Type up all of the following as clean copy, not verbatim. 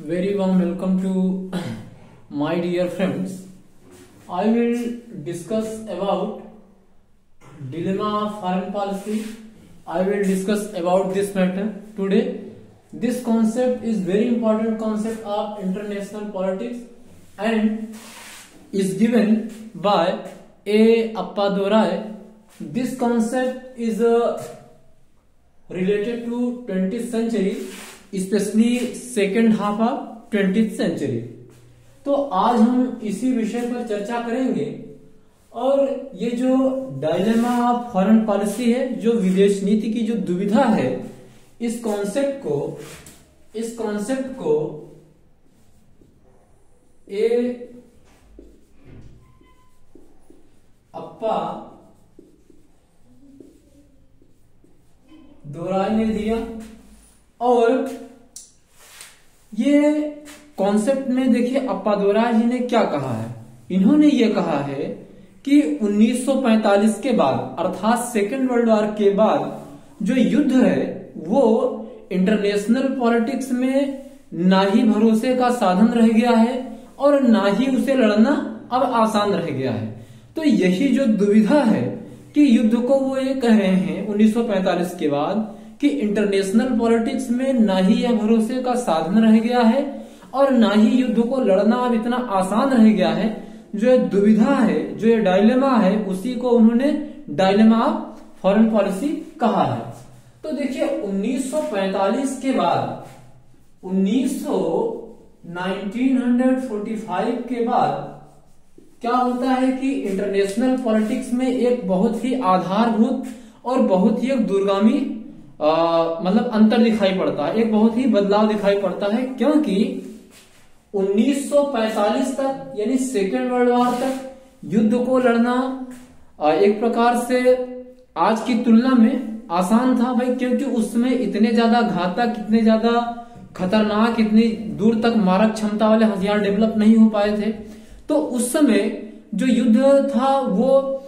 Very warm welcome to my dear friends. I will discuss about dilemma of foreign policy. I will discuss about this matter today. This concept is very important concept of international politics and is given by A. Appadurai. This concept is related to 20th century, specially second half of 20th century. तो आज हम इसी विषय पर चर्चा करेंगे और ये जो डायलेमा ऑफ फॉरेन पॉलिसी है, जो विदेश नीति की जो दुविधा है, इस कॉन्सेप्ट को ए अप्पा दोराई ने दिया। और ये कॉन्सेप्ट में देखिए अप्पादोराई जी ने क्या कहा है। इन्होंने ये कहा है कि 1945 के बाद अर्थात सेकेंड वर्ल्ड वॉर के बाद जो युद्ध है वो इंटरनेशनल पॉलिटिक्स में ना ही भरोसे का साधन रह गया है और ना ही उसे लड़ना अब आसान रह गया है। तो यही जो दुविधा है कि युद्ध को वो ये कह रहे हैं 1945 के बाद कि इंटरनेशनल पॉलिटिक्स में ना ही यह भरोसे का साधन रह गया है और ना ही युद्ध को लड़ना अब इतना आसान रह गया है। जो दुविधा है, जो ये डायलेमा है, उसी को उन्होंने डायलेमा ऑफ फॉरेन पॉलिसी कहा है। तो देखिए 1945 के बाद 1945 के बाद क्या होता है कि इंटरनेशनल पॉलिटिक्स में एक बहुत ही आधारभूत और बहुत ही एक दूरगामी मतलब अंतर दिखाई पड़ता है, एक बहुत ही बदलाव दिखाई पड़ता है। क्योंकि 1945 तक यानी सेकेंड वर्ल्ड वॉर तक युद्ध को लड़ना एक प्रकार से आज की तुलना में आसान था भाई, क्योंकि उस समय इतने ज्यादा घातक, इतने ज्यादा खतरनाक, इतनी दूर तक मारक क्षमता वाले हथियार डेवलप नहीं हो पाए थे। तो उस समय जो युद्ध था वो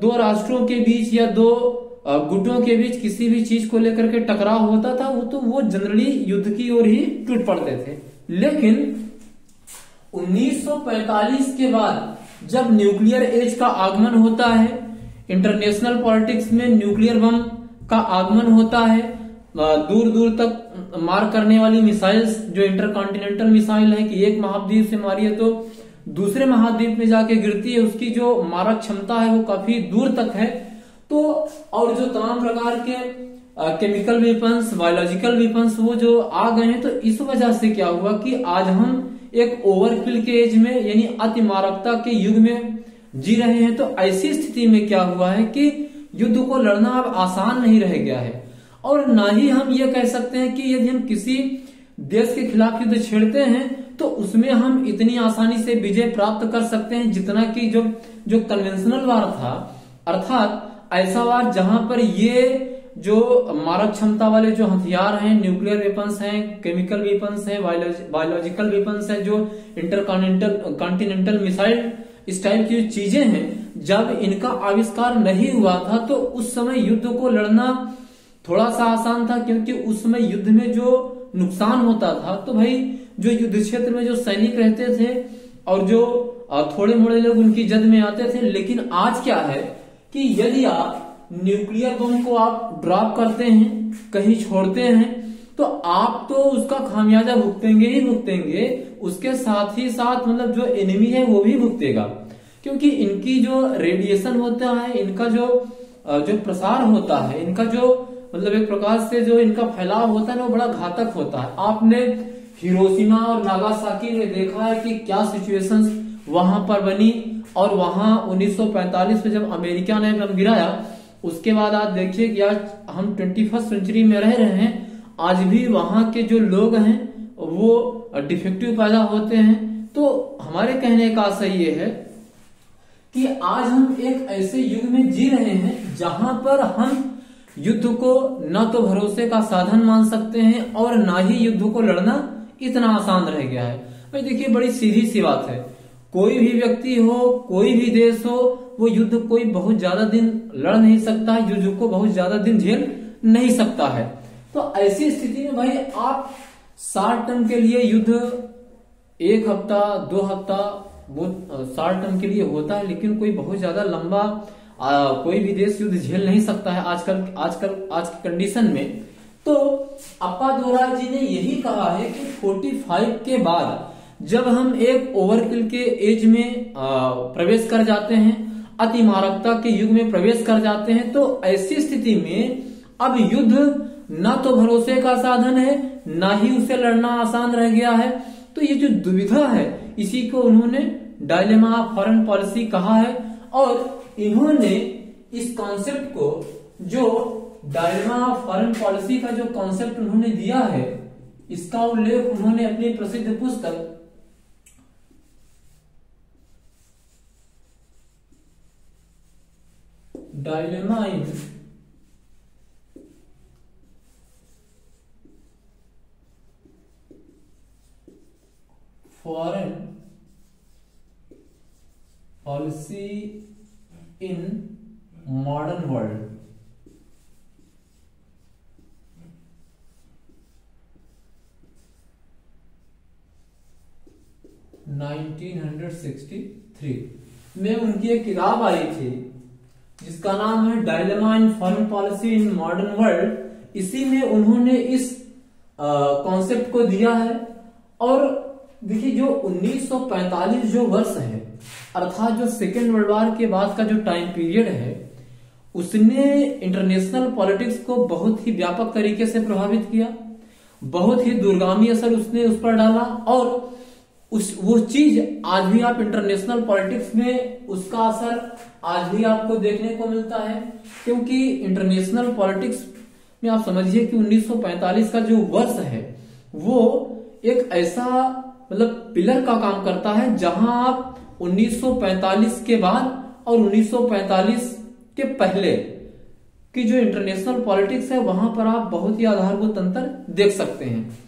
दो राष्ट्रों के बीच या दो गुटों के बीच किसी भी चीज को लेकर के टकराव होता था वो जनरली युद्ध की ओर ही टूट पड़ते थे। लेकिन 1945 के बाद जब न्यूक्लियर एज का आगमन होता है, इंटरनेशनल पॉलिटिक्स में न्यूक्लियर बम का आगमन होता है, दूर दूर तक मार करने वाली मिसाइल्स जो इंटरकॉन्टिनेंटल मिसाइल है कि एक महाद्वीप से मारिए तो दूसरे महाद्वीप में जाके गिरती है, उसकी जो मारक क्षमता है वो काफी दूर तक है। तो और जो तमाम प्रकार के केमिकल वेपन्स, बायोलॉजिकल वेपन्स वो जो आ गए हैं, तो इस वजह से क्या हुआ कि आज हम एक ओवरकिल के एज में यानी अति मारकता के युग में जी रहे हैं। तो ऐसी स्थिति में क्या हुआ है कि युद्ध को लड़ना अब आसान नहीं रह गया है और ना ही हम ये कह सकते हैं कि यदि हम किसी देश के खिलाफ युद्ध छेड़ते हैं तो उसमें हम इतनी आसानी से विजय प्राप्त कर सकते हैं जितना कि जो कन्वेंशनल वार था, अर्थात ऐसा वार जहां पर ये जो मारक क्षमता वाले जो हथियार हैं, न्यूक्लियर वेपन्स हैं, केमिकल वेपन्स हैं, बायोलॉजिकल वेपन्स हैं, जो इंटरकॉन्टिनेंटल मिसाइल, इस टाइप की जो चीजें हैं, जब इनका आविष्कार नहीं हुआ था तो उस समय युद्ध को लड़ना थोड़ा सा आसान था, क्योंकि उस समय युद्ध में जो नुकसान होता था तो भाई जो युद्ध क्षेत्र में जो सैनिक रहते थे और जो थोड़े मोड़े लोग उनकी जद में आते थे। लेकिन आज क्या है कि यदि आप न्यूक्लियर बम को आप ड्रॉप करते हैं, कहीं छोड़ते हैं, तो आप तो उसका खामियाजा भुगतेंगे ही भुगतेंगे, उसके साथ ही साथ मतलब जो एनिमी है वो भी भुगतेगा, क्योंकि इनकी जो रेडिएशन होता है, इनका जो प्रसार होता है, इनका जो मतलब एक प्रकार से जो इनका फैलाव होता है वो बड़ा घातक होता है। आपने हिरोशिमा और नागासाकी में देखा है कि क्या सिचुएशंस वहां पर बनी, और वहां 1945 में जब अमेरिका ने बम गिराया उसके बाद आप देखिए कि आज हम 21st सेंचुरी में रह रहे हैं, आज भी वहां के जो लोग हैं वो डिफेक्टिव पैदा होते हैं। तो हमारे कहने का आशय ये है कि आज हम एक ऐसे युग में जी रहे हैं जहां पर हम युद्ध को न तो भरोसे का साधन मान सकते हैं और ना ही युद्ध को लड़ना इतना आसान रह गया है। भाई देखिए बड़ी सीधी सी बात है, कोई भी व्यक्ति हो, कोई भी देश हो, वो युद्ध कोई बहुत ज्यादा दिन लड़ नहीं सकता है, युद्ध को बहुत ज्यादा दिन झेल नहीं सकता है। तो ऐसी स्थिति में भाई आप शॉर्ट टर्म के लिए युद्ध 1 हफ्ता 2 हफ्ता वो शॉर्ट टर्म के लिए होता है, लेकिन कोई बहुत ज्यादा लंबा कोई भी देश युद्ध झेल नहीं सकता है आज की कंडीशन में। तो अप्पादोराई जी ने यही कहा है कि 45 के बाद जब हम एक ओवरकिल के एज में प्रवेश कर जाते हैं, अति मारकता के युग में प्रवेश कर जाते हैं, तो ऐसी स्थिति में अब युद्ध ना तो भरोसे का साधन है, ना ही उसे लड़ना आसान रह गया है। तो ये जो दुविधा है इसी को उन्होंने डायलेमा ऑफ फॉरेन पॉलिसी कहा है। और इन्होंने इस कॉन्सेप्ट को, जो डायलेमा ऑफ फॉरेन पॉलिसी का जो कॉन्सेप्ट उन्होंने दिया है, इसका उल्लेख उन्होंने अपनी प्रसिद्ध पुस्तक dilemma in foreign policy in modern world 1963 में उनकी एक किताब आई थी जिसका नाम है dilemma in foreign policy in modern world. इसी में उन्होंने इस कॉन्सेप्ट को दिया है। और देखिए, जो 1945 जो वर्ष है, अर्थात जो सेकेंड वर्ल्ड वॉर के बाद का जो टाइम पीरियड है, उसने इंटरनेशनल पॉलिटिक्स को बहुत ही व्यापक तरीके से प्रभावित किया, बहुत ही दूरगामी असर उसने उस पर डाला। और वो चीज आज भी आप इंटरनेशनल पॉलिटिक्स में उसका असर आज भी आपको देखने को मिलता है, क्योंकि इंटरनेशनल पॉलिटिक्स में आप समझिए कि 1945 का जो वर्ष है वो एक ऐसा मतलब पिलर का काम करता है जहां आप 1945 के बाद और 1945 के पहले की जो इंटरनेशनल पॉलिटिक्स है वहां पर आप बहुत ही आधारभूत अंतर देख सकते हैं।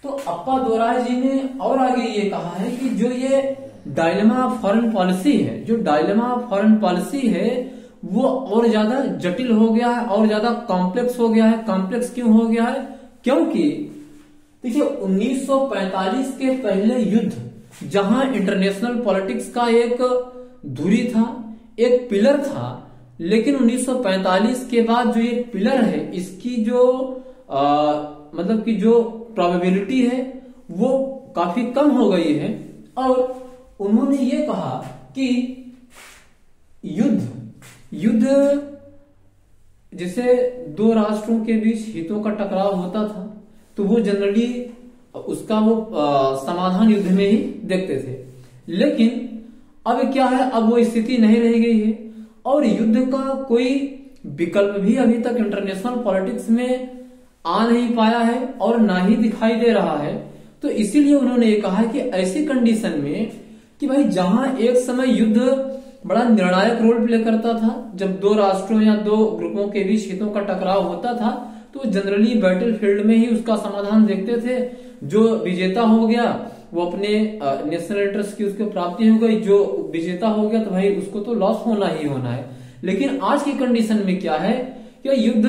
तो अप्पादोराई जी ने और आगे ये कहा है कि जो ये डायलेमा ऑफ फॉरेन पॉलिसी है, जो डायलेमा ऑफ फॉरेन पॉलिसी है वो और ज्यादा जटिल हो गया है, और ज्यादा कॉम्प्लेक्स हो गया है। कॉम्प्लेक्स क्यों हो गया है? क्योंकि देखिए 1945 के पहले युद्ध जहां इंटरनेशनल पॉलिटिक्स का एक धुरी था, एक पिलर था, लेकिन 1945 के बाद जो ये पिलर है इसकी जो मतलब कि जो प्रोबेबिलिटी है वो काफी कम हो गई है। और उन्होंने ये कहा कि युद्ध जैसे दो राष्ट्रों के बीच हितों का टकराव होता था तो वो जनरली उसका वो समाधान युद्ध में ही देखते थे, लेकिन अब क्या है, अब वो स्थिति नहीं रह गई है और युद्ध का कोई विकल्प भी अभी तक इंटरनेशनल पॉलिटिक्स में आ नहीं पाया है और ना ही दिखाई दे रहा है। तो इसीलिए उन्होंने ये कहा है कि ऐसी कंडीशन में कि भाई जहां एक समय युद्ध बड़ा निर्णायक रोल प्ले करता था, जब दो राष्ट्रों या दो ग्रुपों के बीच हितों का टकराव होता था तो जनरली बैटल फील्ड में ही उसका समाधान देखते थे। जो विजेता हो गया वो अपने नेशनल इंटरेस्ट की उसकी प्राप्ति हो गई, जो विजेता हो गया तो भाई उसको तो लॉस होना ही होना है। लेकिन आज की कंडीशन में क्या है कि युद्ध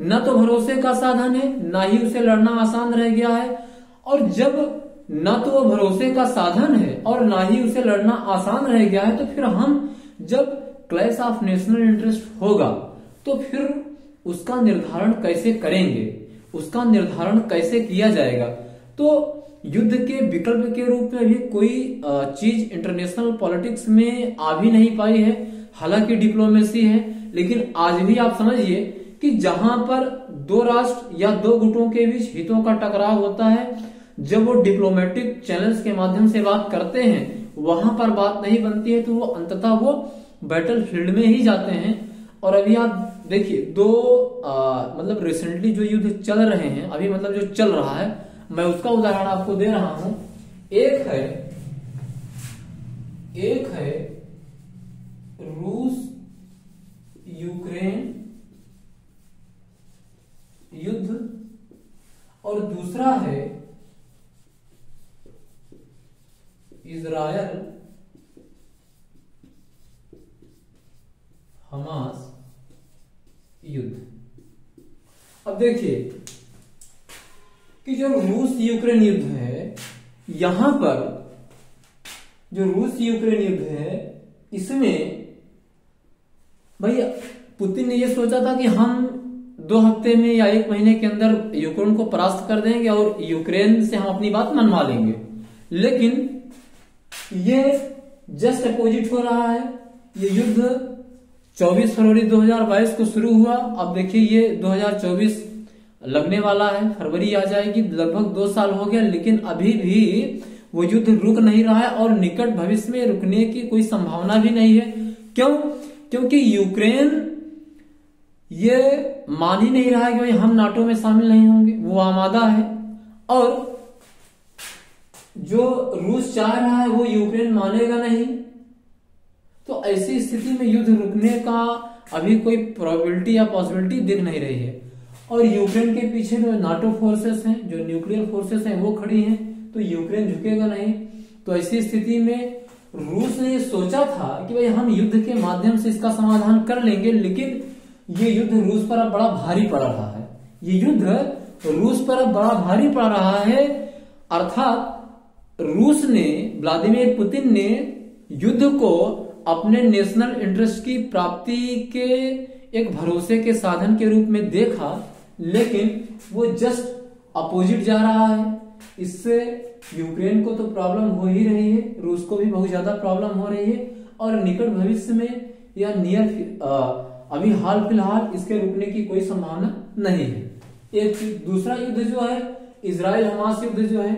न तो भरोसे का साधन है, ना ही उसे लड़ना आसान रह गया है। और जब न तो वो भरोसे का साधन है और ना ही उसे लड़ना आसान रह गया है, तो फिर हम जब क्लैश ऑफ नेशनल इंटरेस्ट होगा तो फिर उसका निर्धारण कैसे करेंगे, उसका निर्धारण कैसे किया जाएगा। तो युद्ध के विकल्प के रूप में भी कोई चीज इंटरनेशनल पॉलिटिक्स में आ भी नहीं पाई है। हालांकि डिप्लोमेसी है, लेकिन आज भी आप समझिए कि जहां पर दो राष्ट्र या दो गुटों के बीच हितों का टकराव होता है, जब वो डिप्लोमेटिक चैनल्स के माध्यम से बात करते हैं वहां पर बात नहीं बनती है तो वो अंततः वो बैटल फील्ड में ही जाते हैं। और अभी आप देखिए दो मतलब रिसेंटली जो युद्ध चल रहे हैं अभी, मतलब जो चल रहा है, मैं उसका उदाहरण आपको दे रहा हूं। एक है रूस यूक्रेन युद्ध और दूसरा है इजरायल हमास युद्ध। अब देखिए कि जो रूस यूक्रेन युद्ध है, यहां पर जो रूस यूक्रेन युद्ध है, इसमें भाई पुतिन ने यह सोचा था कि हम 2 हफ्ते में या 1 महीने के अंदर यूक्रेन को परास्त कर देंगे और यूक्रेन से हम अपनी बात मनवा लेंगे, लेकिन ये जस्ट अपोजिट हो रहा है। ये युद्ध 24 फरवरी 2022 को शुरू हुआ। अब देखिए ये 2024 लगने वाला है, फरवरी आ जाएगी, लगभग 2 साल हो गया, लेकिन अभी भी वो युद्ध रुक नहीं रहा है और निकट भविष्य में रुकने की कोई संभावना भी नहीं है। क्यों? क्योंकि यूक्रेन ये मान ही नहीं रहा है कि भाई हम नाटो में शामिल नहीं होंगे, वो आमादा है, और जो रूस चाह रहा है वो यूक्रेन मानेगा नहीं। तो ऐसी स्थिति में युद्ध रुकने का अभी कोई प्रोबेबिलिटी या पॉसिबिलिटी दिख नहीं रही है। और यूक्रेन के पीछे जो नाटो फोर्सेस हैं, जो न्यूक्लियर फोर्सेस हैं, वो खड़ी हैं, तो यूक्रेन झुकेगा नहीं। तो ऐसी स्थिति में रूस ने सोचा था कि भाई हम युद्ध के माध्यम से इसका समाधान कर लेंगे, लेकिन ये युद्ध रूस पर अब बड़ा भारी पड़ रहा है। ये युद्ध रूस पर अब बड़ा भारी पड़ रहा है, अर्थात रूस ने, व्लादिमीर पुतिन ने युद्ध को अपने नेशनल इंटरेस्ट की प्राप्ति के एक भरोसे के साधन के रूप में देखा, लेकिन वो जस्ट अपोजिट जा रहा है। इससे यूक्रेन को तो प्रॉब्लम हो ही रही है, रूस को भी बहुत ज्यादा प्रॉब्लम हो रही है, और निकट भविष्य में या नियर अभी हाल फिलहाल इसके रुकने की कोई संभावना नहीं है। एक दूसरा युद्ध जो है, इजराइल हमास युद्ध जो है,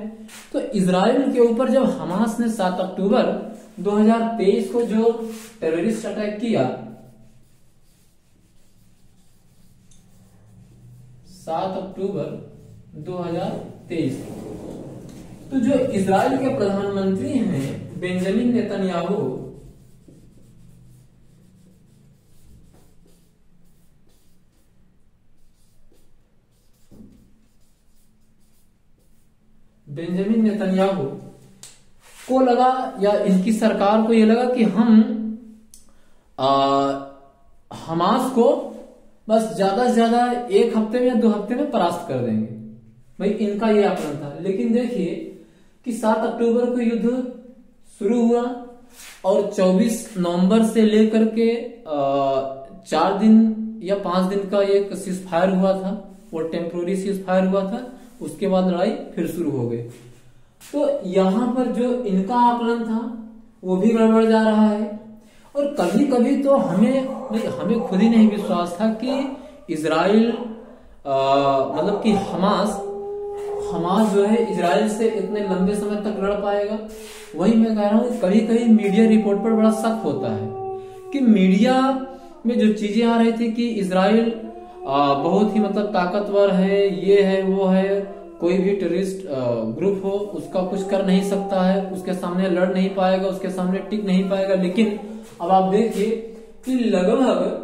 तो इजराइल के ऊपर जब हमास ने 7 अक्टूबर 2023 को जो टेररिस्ट अटैक किया, 7 अक्टूबर 2023, तो जो इजराइल के प्रधानमंत्री हैं बेंजामिन नेतन्याहू, बेंजामिन नेतन्याहू को लगा, या इनकी सरकार को यह लगा कि हम हमास को बस ज्यादा से ज्यादा 1 हफ्ते में या 2 हफ्ते में परास्त कर देंगे। भाई इनका यह आकलन था। लेकिन देखिए कि 7 अक्टूबर को युद्ध शुरू हुआ और 24 नवंबर से लेकर के 4 दिन या 5 दिन का एक सीज फायर हुआ था, वो टेम्पोररी सीज फायर हुआ था। उसके बाद लड़ाई फिर शुरू हो गई। तो यहां पर जो इनका आकलन था वो भी गड़बड़ जा रहा है। और कभी कभी तो हमें खुद ही नहीं विश्वास था कि इजराइल मतलब कि हमास जो है इजराइल से इतने लंबे समय तक लड़ पाएगा। वही मैं कह रहा हूं, कभी कभी मीडिया रिपोर्ट पर बड़ा शक होता है कि मीडिया में जो चीजें आ रही थी कि इजराइल बहुत ही मतलब ताकतवर है, ये है वो है, कोई भी टेररिस्ट ग्रुप हो उसका कुछ कर नहीं सकता है, उसके सामने लड़ नहीं पाएगा, उसके सामने टिक नहीं पाएगा। लेकिन अब आप देखिए कि लगभग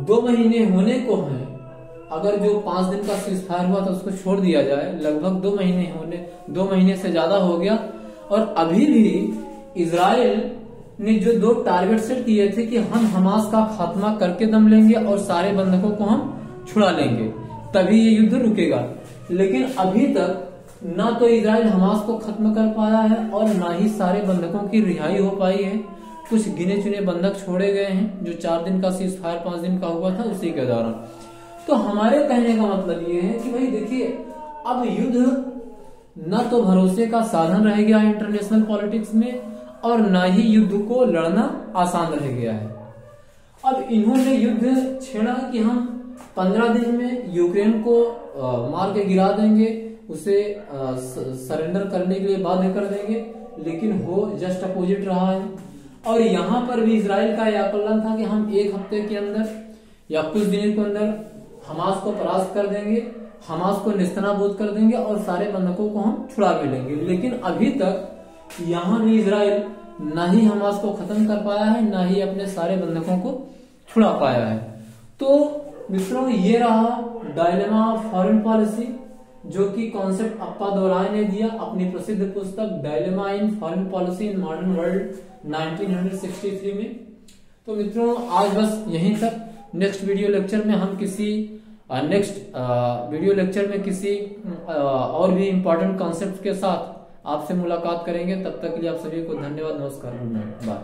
2 महीने होने को हैं, अगर जो 5 दिन का सीज फायर हुआ था उसको छोड़ दिया जाए, लगभग 2 महीने से ज्यादा हो गया। और अभी भी इजराइल ने जो 2 टारगेट सेट किए थे कि हम हमास का खात्मा करके दम लेंगे और सारे बंधकों को हम छुड़ा लेंगे, तभी ये युद्ध रुकेगा। लेकिन अभी तक ना तो इजराइल हमास को खत्म कर पाया है और ना ही सारे बंधकों की रिहाई हो पाई है। कुछ गिने चुने बंधक छोड़े गए हैं, जो 4 दिन का सीज फायर 5 दिन का हुआ था उसी के दौरान। तो हमारे कहने का मतलब ये है कि भाई देखिए, अब युद्ध न तो भरोसे का साधन रह गया है इंटरनेशनल पॉलिटिक्स में, और ना ही युद्ध को लड़ना आसान रह गया है। अब इन्होंने युद्ध छेड़ा कि हम 15 दिन में यूक्रेन को मार के गिरा देंगे, उसे सरेंडर करने के लिए बाध्य कर देंगे, लेकिन हो जस्ट अपोजिट रहा है। और यहां पर भी इजराइल का यह आकलन था कि हम 1 हफ्ते के अंदर या कुछ दिनों के अंदर हमास को परास्त कर देंगे, हमास को निस्तानाबूद कर देंगे और सारे बंधकों को हम छुड़ा भी लेंगे। लेकिन अभी तक यहां भी इजराइल ना ही हमास को खत्म कर पाया है, ना ही अपने सारे बंधकों को छुड़ा पाया है। तो मित्रों, ये रहा डायलेमा ऑफ फॉरेन पॉलिसी, जो कि कॉन्सेप्ट अप्पा दोराय ने दिया अपनी प्रसिद्ध पुस्तक dilemma in foreign policy in modern world 1963 में। तो मित्रों, आज बस यहीं तक। नेक्स्ट वीडियो लेक्चर में हम किसी नेक्स्ट वीडियो लेक्चर में किसी और भी इम्पोर्टेंट कॉन्सेप्ट के साथ आपसे मुलाकात करेंगे। तब तक के लिए आप सभी को धन्यवाद, नमस्कार, गुड नाइट, बाय।